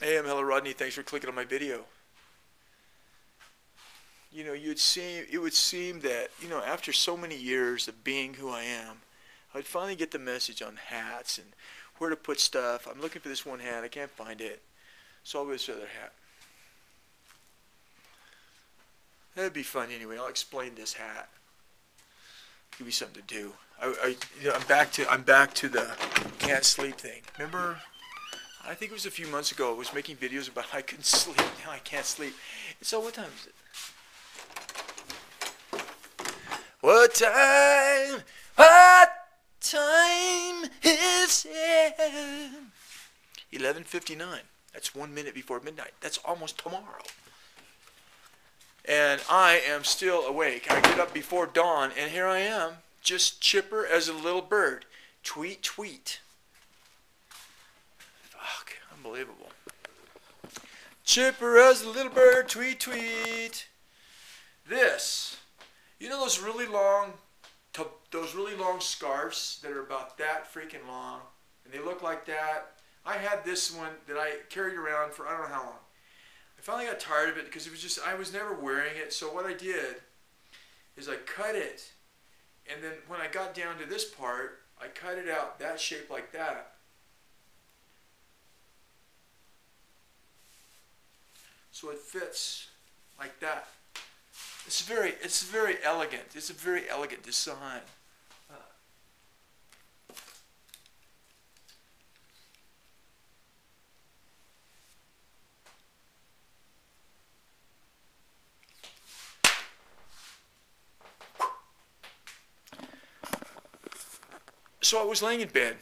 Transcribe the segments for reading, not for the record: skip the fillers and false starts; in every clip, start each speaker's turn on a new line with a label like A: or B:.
A: Hey, I'm Hello Rodney. Thanks for clicking on my video. It would seem that, after so many years of being who I am, I'd finally get the message on hats and where to put stuff. I'm looking for this one hat. I can't find it. So I'll go with this other hat. That'd be fun anyway. I'll explain this hat. Give me something to do. I'm back to the can't sleep thing. Remember, I think it was a few months ago. I was making videos about I couldn't sleep. Now I can't sleep. So what time is it? What time? What time is it? 11:59. That's 1 minute before midnight. That's almost tomorrow. And I am still awake. I get up before dawn, and here I am, just chipper as a little bird. Tweet, tweet. Fuck, unbelievable. Chipper as a little bird, tweet, tweet. This, those really long scarves that are about that freaking long, and they look like that. I had this one that I carried around for I don't know how long. I finally got tired of it because I was never wearing it. So what I did is I cut it, and then when I got down to this part, I cut it out that shape like that. So it fits like that. It's very elegant. It's a very elegant design. So I was laying in bed,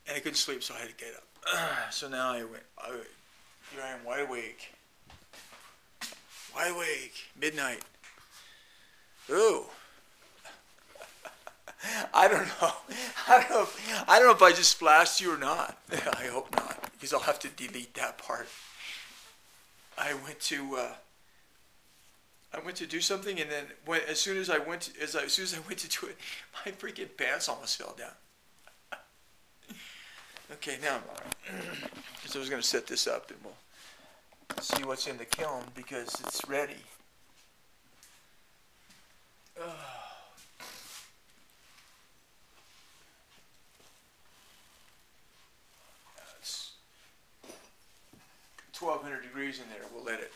A: and I couldn't sleep, so I had to get up. So now here I am wide awake. Wide awake, midnight. Ooh. I don't know. I don't know if I just flashed you or not. I hope not, because I'll have to delete that part. I went to do something, and then as soon as I went to do it, my freaking pants almost fell down. Okay, now, so I was going to set this up, and we'll see what's in the kiln because it's ready. Oh. It's 1200 degrees in there. We'll let it,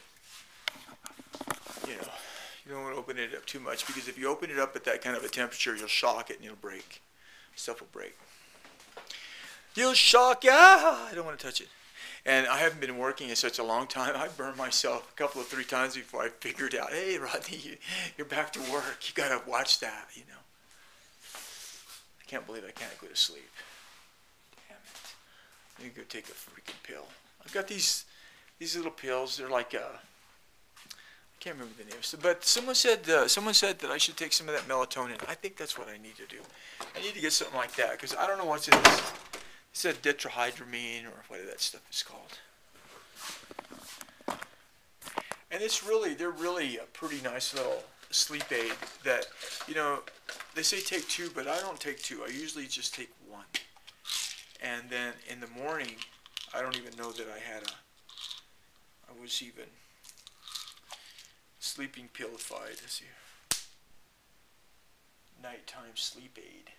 A: you don't want to open it up too much because if you open it up at that kind of a temperature, you'll shock it and it'll break. Stuff will break. You'll shock it. I don't want to touch it. And I haven't been working in such a long time. I burned myself a couple of 3 times before I figured out, hey, Rodney, you're back to work. You got to watch that, I can't believe I can't go to sleep. Damn it. Let me go take a freaking pill. I've got these little pills. They're like, I can't remember the names. But someone said that I should take some of that melatonin. I think that's what I need to do. I need to get something like that because I don't know what's in this. It said tetrahydramine or whatever that stuff is called. And they're really a pretty nice little sleep aid that, they say take 2, but I don't take 2. I usually just take 1. And then in the morning, I don't even know that I was even sleeping pillified. Let's see. Nighttime sleep aid.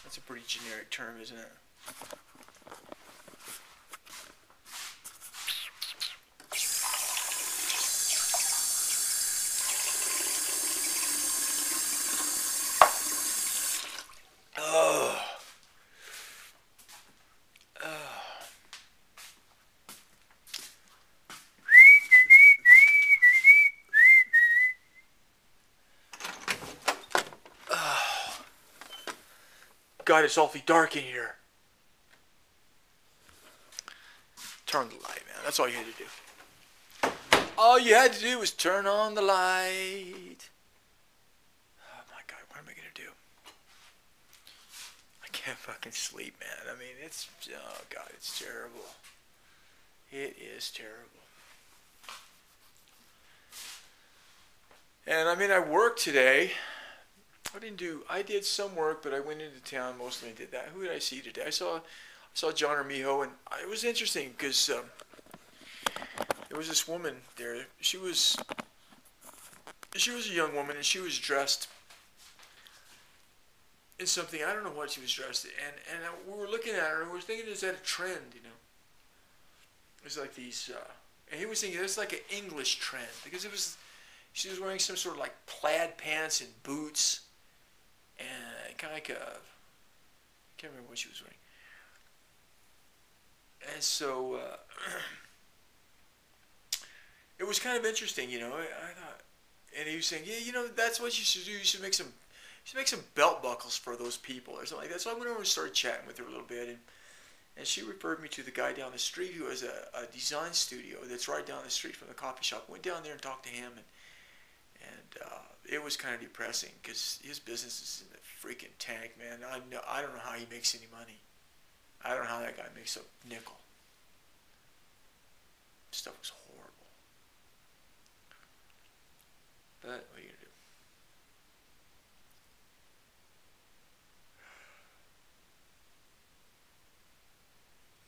A: That's a pretty generic term, isn't it? Oh. Oh. God, it's awfully dark in here. Turn the light, man. That's all you had to do. All you had to do was turn on the light. Oh my God, what am I going to do? I can't fucking sleep, man. I mean, oh God, it's terrible. It is terrible. And I mean, I worked today. I did some work, but I went into town mostly and did that. Who did I see today? I saw John Armijo, and it was interesting because there was this woman there. She was a young woman, and she was dressed in something. I don't know what she was dressed in, and we were looking at her, and we were thinking, is that a trend? You know, it was like these, and he was thinking that's like an English trend because she was wearing some sort of like plaid pants and boots, and kind of like I can't remember what she was wearing. And so it was kind of interesting, you know. I thought, and he was saying, yeah, you know, that's what you should do. You should make some belt buckles for those people or something like that. So I went over and started chatting with her a little bit, and she referred me to the guy down the street who has a design studio that's right down the street from the coffee shop. I went down there and talked to him, and it was kind of depressing because his business is in the freaking tank, man. I don't know how he makes any money. I don't know how that guy makes a nickel. Stuff was horrible. But what are you gonna do?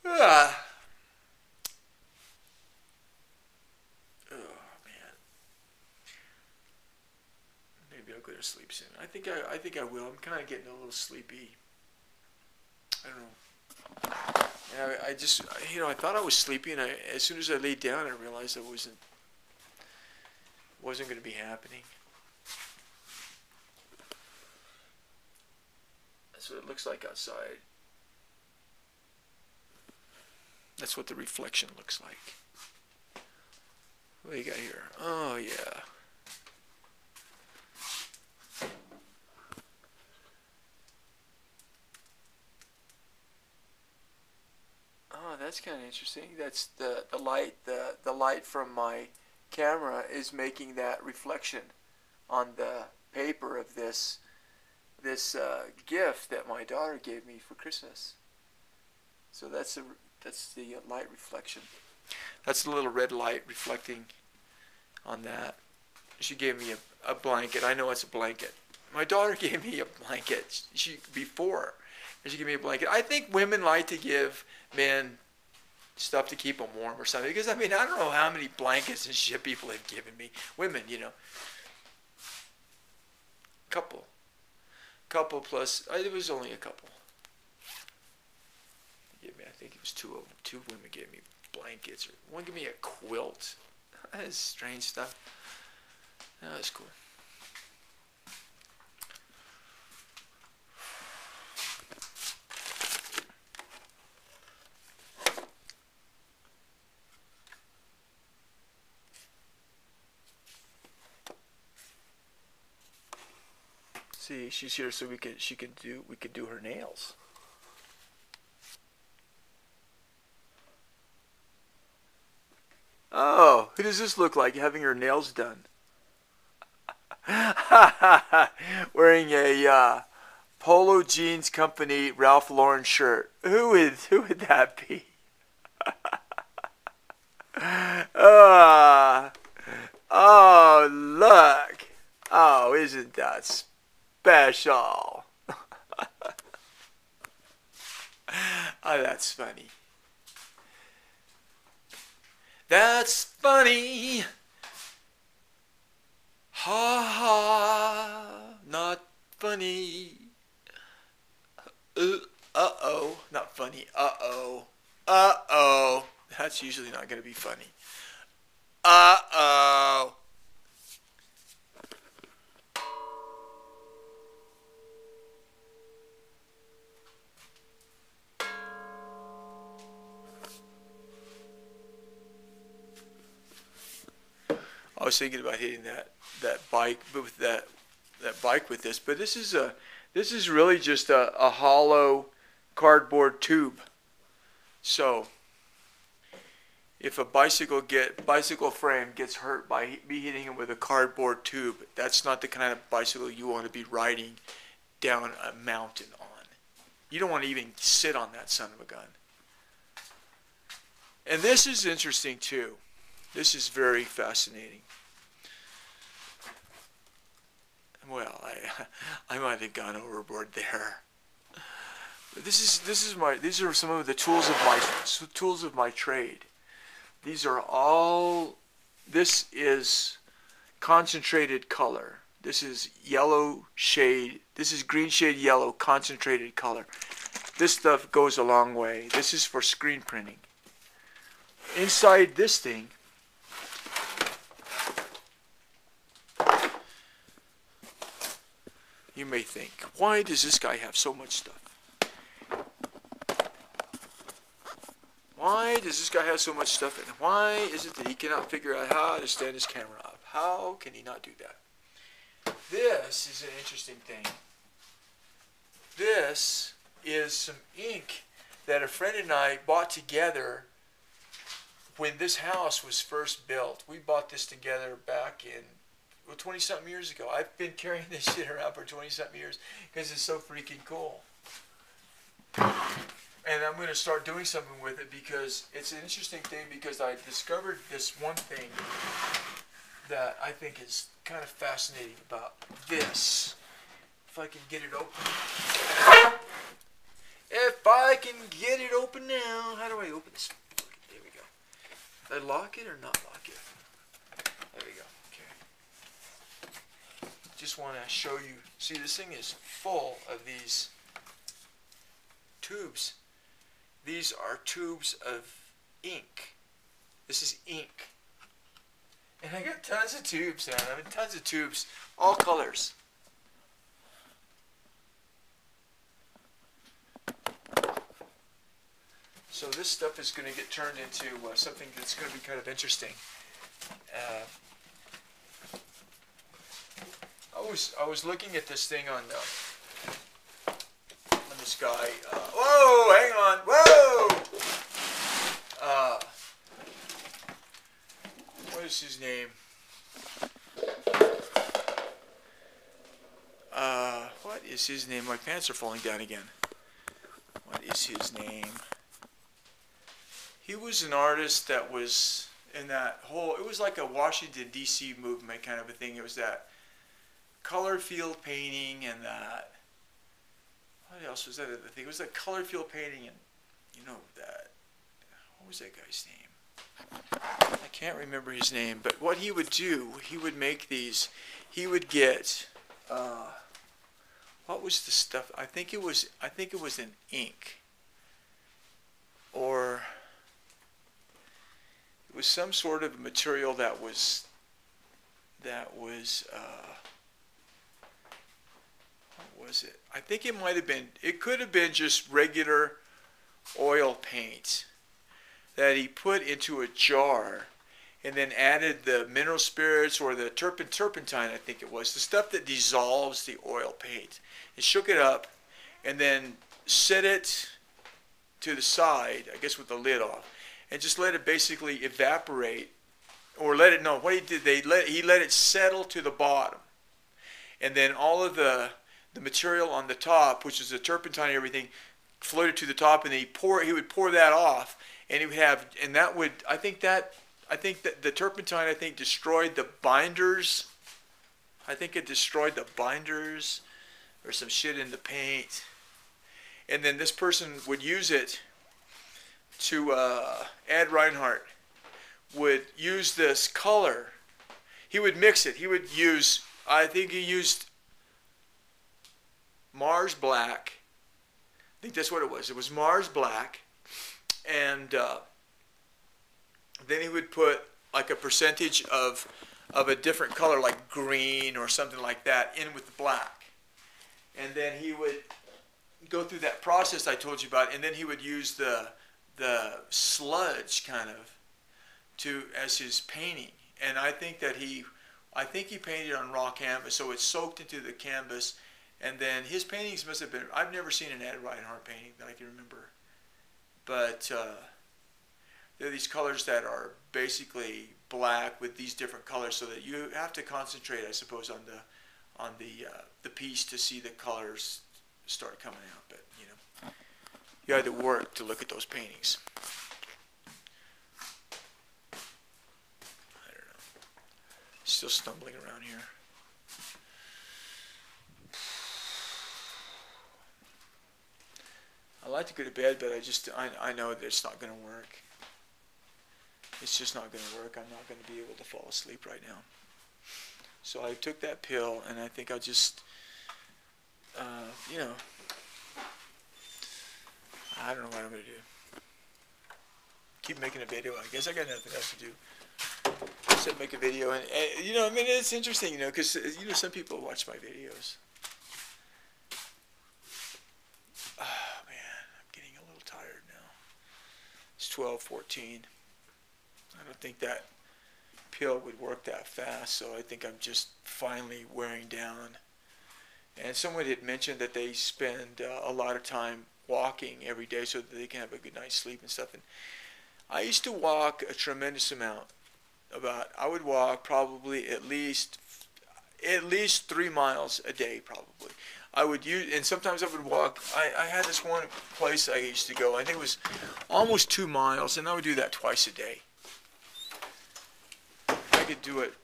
A: Oh man. Maybe I'll go to sleep soon. I think I will. I'm kind of getting a little sleepy. I don't know. And I just, you know, I thought I was sleepy, and as soon as I laid down, I realized I wasn't going to be happening. That's what it looks like outside. That's what the reflection looks like. What do you got here? Oh yeah. Oh, that's kind of interesting. That's the light. The light from my camera is making that reflection on the paper of this gift that my daughter gave me for Christmas. So that's the light reflection. That's the little red light reflecting on that. She gave me a blanket. I know it's a blanket. My daughter gave me a blanket. She gave me a blanket. I think women like to give men stuff to keep them warm or something. Because, I mean, I don't know how many blankets and shit people have given me. Women, you know. Couple plus, it was only a couple. I think it was two of them. Two women gave me blankets. Or one gave me a quilt. That's strange stuff. That was cool. See, she's here so we could do her nails. Oh, who does this look like having her nails done? Wearing a Polo Jeans Company Ralph Lauren shirt. Who would that be? Oh, look. Oh, isn't that special? Oh, that's funny. That's funny. Ha ha. Not funny. Uh-oh. Not funny. Uh-oh. Uh-oh. That's usually not going to be funny. Uh-oh. I was thinking about hitting that bike with that bike with this, but this is really just a hollow cardboard tube. So if a bicycle frame gets hurt by me hitting it with a cardboard tube, that's not the kind of bicycle you want to be riding down a mountain on. You don't want to even sit on that son of a gun. And this is interesting too. This is very fascinating. well, I might have gone overboard there. But these are some of the tools of my trade. These are all. This is concentrated color. This is yellow shade. This is green shade yellow concentrated color. This stuff goes a long way. This is for screen printing. Inside this thing, you may think, why does this guy have so much stuff? Why does this guy have so much stuff, and why is it that he cannot figure out how to stand his camera up? How can he not do that? This is an interesting thing. This is some ink that a friend and I bought together when this house was first built. We bought this together back in 20-something years ago. I've been carrying this shit around for 20-something years because it's so freaking cool. And I'm going to start doing something with it because it's an interesting thing, because I discovered this one thing that I think is kind of fascinating about this. If I can get it open. If I can get it open now. How do I open this? There we go. Did I lock it or not lock it? There we go. Okay. Just want to show you. See, this thing is full of these tubes. These are tubes of ink. This is ink. And I got tons of tubes, man. I mean, tons of tubes. All colors. So this stuff is going to get turned into something that's going to be kind of interesting. I was looking at this thing on this guy. Whoa, hang on, whoa! What is his name? What is his name? My pants are falling down again. What is his name? He was an artist that was in that whole, it was like a Washington, D.C. movement kind of a thing. It was that color field painting and that, what else was that other thing? It was that color field painting and, you know, that, what was that guy's name? I can't remember his name, but what he would do, he would make these, he would get, what was the stuff? I think it was an ink, or it was some sort of material that was what was it? I think it might have been, it could have been just regular oil paint that he put into a jar and then added the mineral spirits or the turpentine, I think it was, the stuff that dissolves the oil paint, and shook it up and then set it to the side, I guess with the lid off, and just let it basically evaporate, or let it, no, what he did, he let it settle to the bottom, and then all of the material on the top, which is the turpentine and everything, floated to the top, and then he would pour that off, and he would have, and that would, I think that the turpentine, I think, destroyed the binders. I think it destroyed the binders or some shit in the paint. And then this person would use it to, Ed Reinhardt would use this color. He would mix it. He would use, I think he used Mars Black. I think that's what it was. It was Mars Black. And then he would put like a percentage of a different color, like green or something like that, in with the black. And then he would go through that process I told you about, and then he would use the sludge kind of as his painting. And I think he painted on raw canvas, so it soaked into the canvas. And then his paintings must have been, I've never seen an Ed Reinhardt painting that I can remember, but they're these colors that are basically black with these different colors, so that you have to concentrate, I suppose, on the piece to see the colors start coming out. But you know, you had to work to look at those paintings. I don't know. Still stumbling around here. like to go to bed, but I know that it's not going to work. It's just not going to work. I'm not going to be able to fall asleep right now. So I took that pill, and I think I'll just, you know, I don't know what I'm going to do. Keep making a video. I guess I got nothing else to do. Except make a video, and you know, I mean, it's interesting, you know, because you know, some people watch my videos. Oh man, I'm getting a little tired now. It's 12:14. I don't think that pill would work that fast, so I think I'm just finally wearing down. And someone had mentioned that they spend a lot of time walking every day so that they can have a good night's sleep and stuff. And I used to walk a tremendous amount. I would walk probably at least 3 miles a day, probably. I would use, and sometimes I would walk. I had this one place I used to go. I think it was almost 2 miles, and I would do that twice a day. I could do it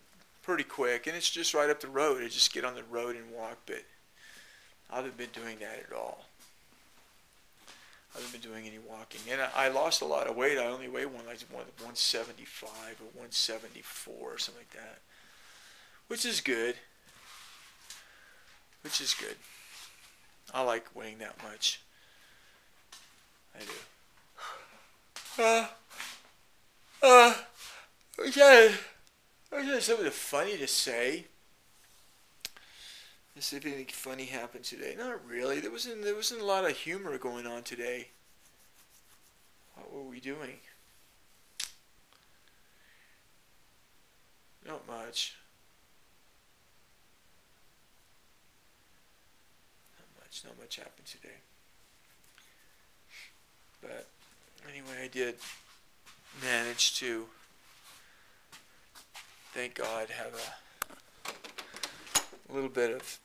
A: pretty quick, and it's just right up the road. I just get on the road and walk, but I haven't been doing that at all. I haven't been doing any walking, and I lost a lot of weight. I only weigh like 175 or 174 or something like that, which is good. Which is good. I like weighing that much. I do. Okay. I got something funny to say. Let's see if anything funny happened today. Not really. There wasn't a lot of humor going on today. What were we doing? Not much. Not much happened today. But anyway, I did manage to, thank God, have a little bit of,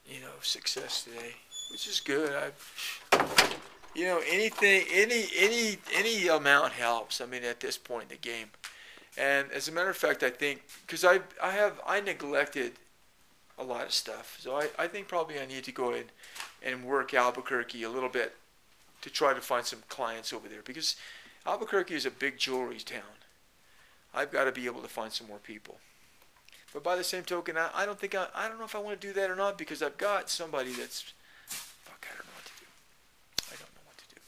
A: you know, success today, which is good. You know, any amount helps. I mean, at this point in the game, and as a matter of fact, I think because I neglected a lot of stuff, so I think probably I need to go in and work Albuquerque a little bit to try to find some clients over there, because Albuquerque is a big jewelry town. I've got to be able to find some more people. But by the same token, I don't know if I want to do that or not, because I've got somebody that's, fuck, I don't know what to do. I don't know what to do.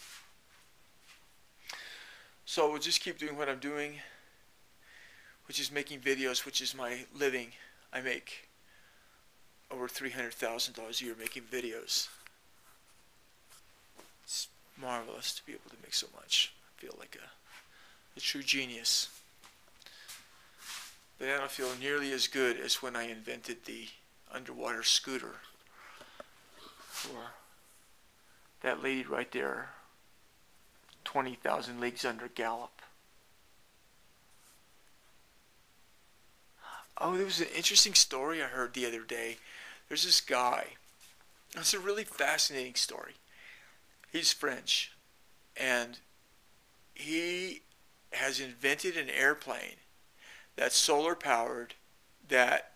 A: So we'll just keep doing what I'm doing, which is making videos, which is my living. I make over $300,000 a year making videos. It's marvelous to be able to make so much. I feel like a true genius. But I don't feel nearly as good as when I invented the underwater scooter for that lady right there, 20,000 leagues under Gallup. Oh, there was an interesting story I heard the other day. There's this guy. It's a really fascinating story. He's French, and he has invented an airplane that's solar powered, that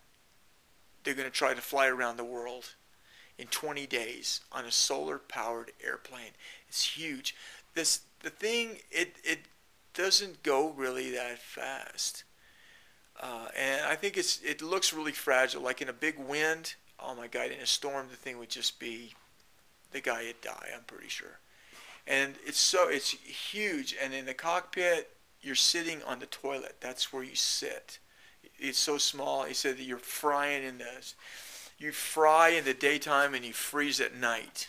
A: they're going to try to fly around the world in 20 days on a solar powered airplane. It's huge. The thing, it doesn't go really that fast. And I think it looks really fragile. Like in a big wind, oh my God, in a storm, the thing would just be, the guy would die, I'm pretty sure. And it's huge. And in the cockpit, you're sitting on the toilet. That's where you sit. It's so small. He said that you fry in the daytime and you freeze at night.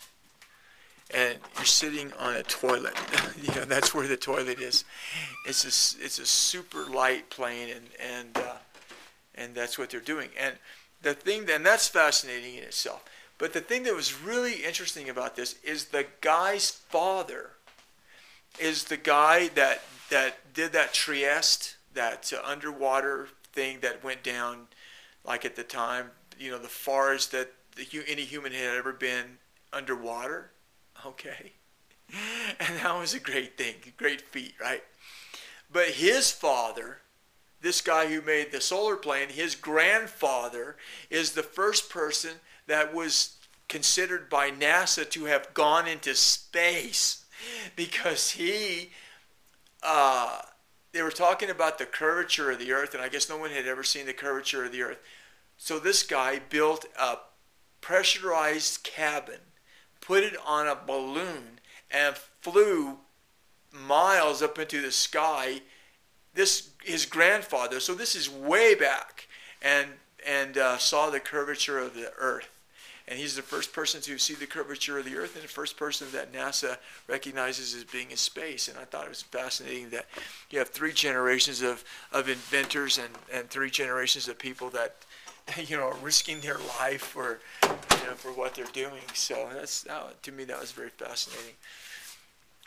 A: And you're sitting on a toilet. You know, that's where the toilet is. It's a super light plane, and that's what they're doing. And the thing, and that's fascinating in itself. But the thing that was really interesting about this is the guy's father is the guy that did that Trieste, that underwater thing that went down, like at the time, you know, the farthest that any human had ever been underwater. Okay. And that was a great thing, a great feat, right? But his father, this guy who made the solar plane, his grandfather is the first person that was considered by NASA to have gone into space because they were talking about the curvature of the earth, and I guess no one had ever seen the curvature of the earth. So this guy built a pressurized cabin, put it on a balloon, and flew miles up into the sky. His grandfather, so this is way back, and saw the curvature of the earth. And he's the first person to see the curvature of the earth and the first person that NASA recognizes as being in space. And I thought it was fascinating that you have 3 generations of inventors and 3 generations of people that, are risking their life for what they're doing. So to me, that was very fascinating.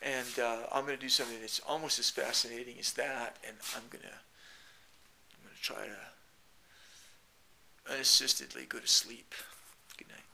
A: And I'm going to do something that's almost as fascinating as that, and I'm going to try to unassistedly go to sleep. Good night.